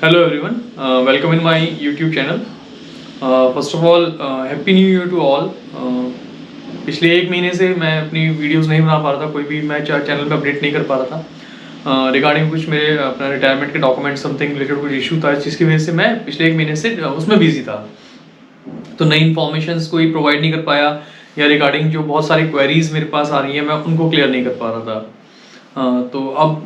Hello everyone, welcome in my YouTube channel. First of all, happy new year to all. पिछले एक महीने से मैं अपनी वीडियोस नहीं बना पा रहा था, कोई भी मैं चैनल पे अपडेट नहीं कर पा रहा था रिगार्डिंग कुछ मेरे अपना रिटायरमेंट के डॉक्यूमेंट समथिंग रिलेटेड कुछ इशू था, जिसकी वजह से मैं पिछले एक महीने से उसमें बिजी था. तो नई इन्फॉर्मेशन कोई प्रोवाइड नहीं कर पाया या रिगार्डिंग जो बहुत सारी क्वेरीज मेरे पास आ रही है मैं उनको क्लियर नहीं कर पा रहा था. तो अब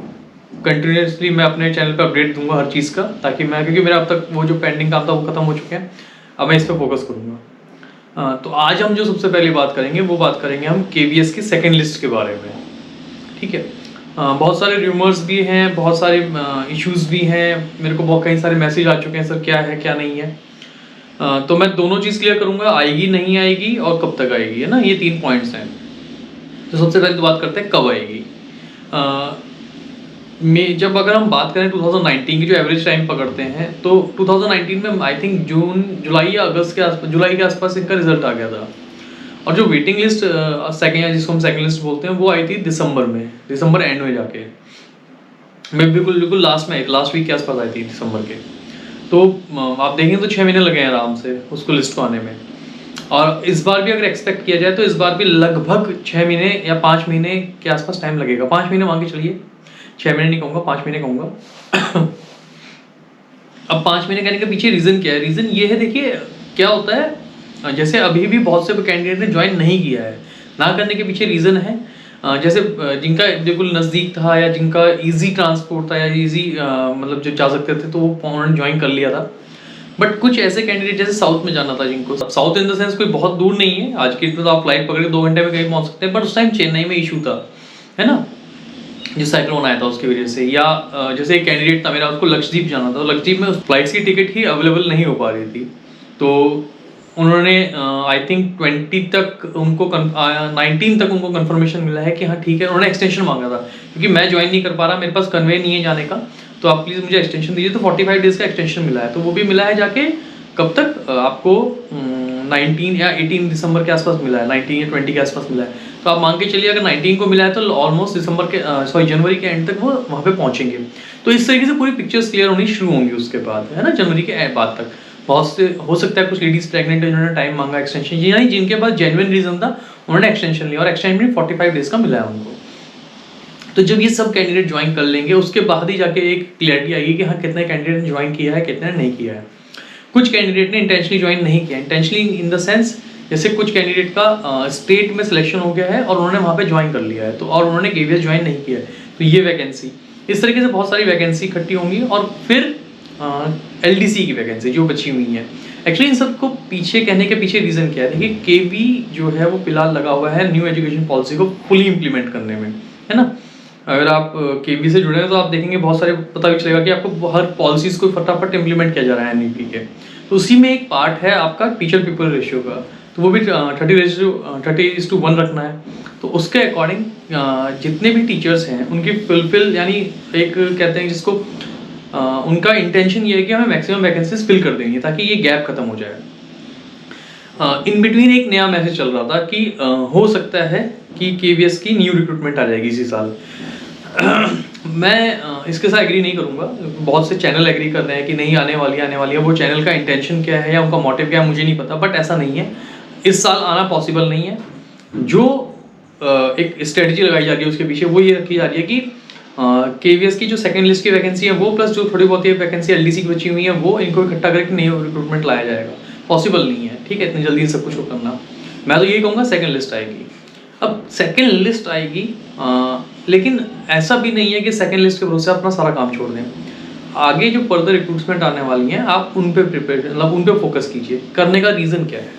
कंटिन्यूसली मैं अपने चैनल पे अपडेट दूंगा हर चीज़ का, ताकि मैं, क्योंकि मेरा अब तक वो जो पेंडिंग काम था वो खत्म हो चुके हैं. अब मैं इस पर फोकस करूँगा. तो आज हम जो सबसे पहले बात करेंगे वो बात करेंगे हम KVS की सेकेंड लिस्ट के बारे में. ठीक है. बहुत सारे र्यूमर्स भी हैं, बहुत सारे इश्यूज भी हैं, मेरे को बहुत कई सारे मैसेज आ चुके हैं सर क्या है क्या नहीं है. तो मैं दोनों चीज़ क्लियर करूँगा, आएगी नहीं आएगी और कब तक आएगी, है ना. ये 3 पॉइंट्स हैं. तो सबसे पहले तो बात करते हैं कब आएगी. में जब अगर हम बात करें 2019 की जो एवरेज टाइम पकड़ते हैं तो 2019 में आई थिंक जुलाई या अगस्त के आसपास, जुलाई के आसपास इनका रिजल्ट आ गया था. और जो वेटिंग लिस्ट सेकेंड, जिसको हम सेकेंड लिस्ट बोलते हैं, वो आई थी दिसंबर में, दिसंबर एंड में जाके, मैं बिल्कुल लास्ट वीक के आसपास आई थी दिसंबर के. तो आप देखें तो 6 महीने लगे हैं आराम से उसको लिस्ट को आने में. और इस बार भी अगर एक्सपेक्ट किया जाए तो इस बार भी लगभग 6 महीने या 5 महीने के आसपास टाइम लगेगा. 5 महीने मान के चलिए, 6 महीने नहीं कहूँगा, 5 महीने कहूँगा. अब 5 महीने कहने के पीछे रीज़न क्या है? रीज़न ये है, देखिए क्या होता है, जैसे अभी भी बहुत से कैंडिडेट ने ज्वाइन नहीं किया है. ना करने के पीछे रीज़न है, जैसे जिनका बिल्कुल नज़दीक था या जिनका इजी ट्रांसपोर्ट था या इजी मतलब जो जा सकते थे, तो वो उन्होंने ज्वाइन कर लिया था. बट कुछ ऐसे कैंडिडेट जैसे साउथ में जाना था, जिनको साउथ इन द सेंस कोई बहुत दूर नहीं है, आज की तो आप फ्लाइट पकड़ के 2 घंटे में कहीं पहुँच सकते हैं, बट उस टाइम चेन्नई में इशू था, है ना, जो साइक्लोन आया था उसकी वजह से. या जैसे एक कैंडिडेट था मेरा, उसको लक्षद्वीप जाना था, तो लक्षद्वीप में फ्लाइट्स की टिकट ही अवेलेबल नहीं हो पा रही थी. तो उन्होंने आई थिंक 20 तक उनको 19 तक उनको कंफर्मेशन मिला है कि हाँ ठीक है. उन्होंने एक्सटेंशन मांगा था, क्योंकि मैं ज्वाइन नहीं कर पा रहा, मेरे पास कन्वे नहीं है जाने का, तो आप प्लीज़ मुझे एक्सटेंशन दीजिए. तो 45 डेज़ का एक्सटेंशन मिला है. तो वो भी मिला है जाके कब तक आपको 19 या 18 दिसंबर के आसपास मिला है, 19 या 20 के आसपास मिला है. तो आप मान के चलिए अगर 19 को मिला है तो ऑलमोस्ट दिसंबर के जनवरी के एंड तक वो वहाँ पे पहुँचेंगे. तो इस तरीके से पूरी पिक्चर्स क्लियर होनी शुरू होंगी उसके बाद, है ना, जनवरी के बाद तक. बहुत से हो सकता है कुछ लेडीज प्रेग्नेंट है जिन्होंने टाइम मांगा एक्सटेंशन, यानी जिनके पास जेन्युइन रीजन था उन्होंने एक्सटेंशन लिया, और एक्सटेंशन 45 डेज का मिला है उनको. तो जब ये सब कैंडिडेट ज्वाइन कर लेंगे उसके बाद ही जाके एक क्लियरिटी आएगी कि हाँ कितने कैंडिडेट ने ज्वाइन किया है, कितने ने नहीं किया है. कुछ कैंडिडेट ने इंटेंशनली ज्वाइन नहीं किया. इंटेंशनली इन द सेंस, जैसे कुछ कैंडिडेट का स्टेट में सिलेक्शन हो गया है और उन्होंने वहाँ पे ज्वाइन कर लिया है, तो और उन्होंने KVS ज्वाइन नहीं किया है, तो ये वैकेंसी, इस तरीके से बहुत सारी वैकेंसी इकट्ठी होंगी. और फिर LDC की वैकेंसी जो बची हुई है. एक्चुअली इन सबको पीछे कहने के पीछे रीज़न क्या है, देखिए KV जो है वो फिलहाल लगा हुआ है न्यू एजुकेशन पॉलिसी को फुली इम्प्लीमेंट करने में, है ना. अगर आप KV से जुड़े हैं तो आप देखेंगे बहुत सारे पता भी चलेगा कि आपको हर पॉलिसीज़ को फटाफट इम्प्लीमेंट किया जा रहा है NEP के. तो उसी में एक पार्ट है आपका टीचर पीपल रेशियो का, तो वो भी 30:1 रखना है. तो उसके अकॉर्डिंग जितने भी टीचर्स हैं उनकी फुलफिल, यानी एक कहते हैं जिसको उनका इंटेंशन ये है कि हमें मैक्सिमम वैकेंसीज फिल कर देंगे ताकि ये गैप खत्म हो जाए. इन बिटवीन एक नया मैसेज चल रहा था कि हो सकता है कि KVS की न्यू रिक्रूटमेंट आ जाएगी इसी साल. मैं इसके साथ एग्री नहीं करूंगा. बहुत से चैनल एग्री कर रहे हैं कि नहीं आने वाली है. वो चैनल का इंटेंशन क्या है या उनका मोटिव क्या है मुझे नहीं पता, बट ऐसा नहीं है, इस साल आना पॉसिबल नहीं है. जो एक स्ट्रेटजी लगाई जा रही है उसके पीछे वो ये रखी जा रही है कि KVS की जो सेकंड लिस्ट की वैकेंसी है वो प्लस जो थोड़ी बहुत वैकेंसी LDC की बची हुई है वो इनको इकट्ठा करके नई रिक्रूटमेंट लाया जाएगा. पॉसिबल नहीं है, ठीक है, इतनी जल्दी सब कुछ करना. मैं तो यही कहूँगा सेकंड लिस्ट आएगी. अब सेकंड लिस्ट आएगी, लेकिन ऐसा भी नहीं है कि सेकंड लिस्ट के भरोसे अपना सारा काम छोड़ दें. आगे जो फर्दर रिक्रूटमेंट आने वाली हैं आप उन पे प्रिपेयर, मतलब उन पे फोकस कीजिए. करने का रीज़न क्या है,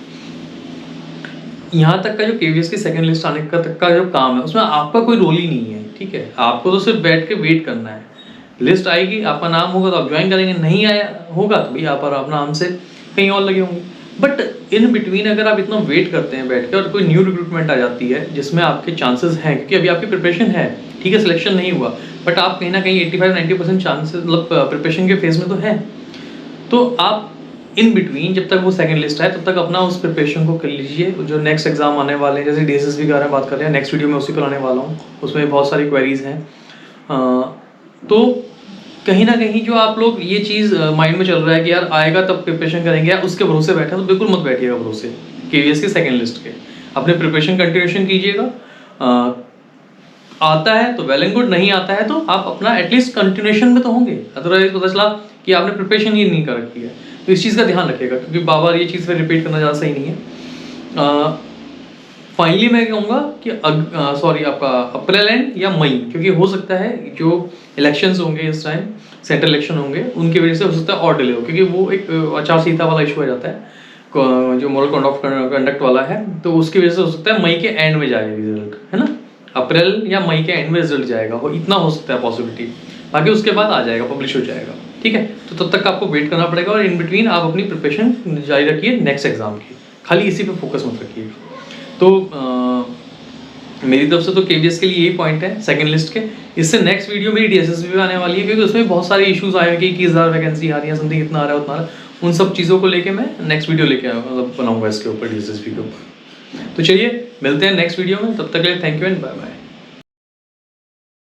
यहाँ तक का जो KVS की सेकंड लिस्ट आने का तक का जो काम है उसमें आपका कोई रोल ही नहीं है, ठीक है. आपको तो सिर्फ बैठ के वेट करना है. लिस्ट आएगी, आपका नाम होगा तो आप ज्वाइन करेंगे, नहीं आया होगा तो भाई आप अपना नाम से कहीं और लगे होंगे. बट इन बिटवीन अगर आप इतना वेट करते हैं बैठ के और कोई न्यू रिक्रूटमेंट आ जाती है जिसमें आपके चांसेस हैं, क्योंकि अभी आपकी प्रिपरेशन है, ठीक है, सिलेक्शन नहीं हुआ, बट आप कहीं ना कहीं 85-90% चांसेस, मतलब प्रिपरेशन के फेज में तो है, तो आप इन बिटवीन जब तक वो सेकंड लिस्ट आए तब तक अपना उस प्रिपरेशन को कर लीजिए. जो नेक्स्ट एग्जाम आने वाले हैं, जैसे DSSB के बारे में बात कर रहे हैं, नेक्स्ट वीडियो में उसी पर आने वाला हूँ, उसमें बहुत सारी क्वेरीज हैं. तो कहीं ना कहीं जो आप लोग ये चीज़ माइंड में चल रहा है कि यार आएगा तब प्रिपरेशन करेंगे या उसके भरोसे बैठे, तो बिल्कुल मत बैठिएगा भरोसे केवीएस के सेकंड लिस्ट के। अपने प्रिपरेशन कंटिन्यूशन कीजिएगा। आता है तो वेल एंड गुड, नहीं आता है तो आप अपना एटलीस्ट कंटिन्यूशन में तो होंगे। अदरवाइज पता चला कि आपने प्रिपरेशन ही नहीं कर रखी है, तो इस चीज़ का ध्यान रखिएगा, क्योंकि बार बार ये चीज़ फिर रिपीट करना ज़्यादा सही नहीं है। फाइनली मैं कहूँगा कि आपका अप्रैल एंड या मई, क्योंकि हो सकता है जो इलेक्शंस होंगे इस टाइम, सेंट्रल इलेक्शन होंगे, उनकी वजह से हो सकता है और डिले हो, क्योंकि वो एक आचार संहिता वाला इशू आ जाता है जो मॉरल कोड ऑफ कंडक्ट वाला है, तो उसकी वजह से हो सकता है मई के एंड में जाएगा रिजल्ट, है ना। अप्रैल या मई के एंड में रिजल्ट जाएगा, वो इतना हो सकता है पॉसिबिलिटी, बाकी उसके बाद आ जाएगा, पब्लिश हो जाएगा, ठीक है। तो तब तक आपको वेट करना पड़ेगा और इन बिटवीन आप अपनी प्रिपरेशन जारी रखिए नेक्स्ट एग्जाम की, खाली इसी पे फोकस मत रखिए। तो मेरी तरफ से तो केवीएस के लिए यही पॉइंट है सेकंड लिस्ट के। इससे नेक्स्ट वीडियो मेरी डीएसएसबी भी आने वाली है, क्योंकि उसमें बहुत सारे इश्यूज आए हैं कि 21,000 वैकेंसी आ रही है, समथिंग इतना आ रहा है उतना आ रहा है, उन सब चीज़ों को लेके मैं नेक्स्ट वीडियो लेके मतलब बनाऊंगा इसके ऊपर, डीएसएसबी के ऊपर। तो चलिए मिलते हैं नेक्स्ट वीडियो में, तब तक के लिए thank you and bye bye.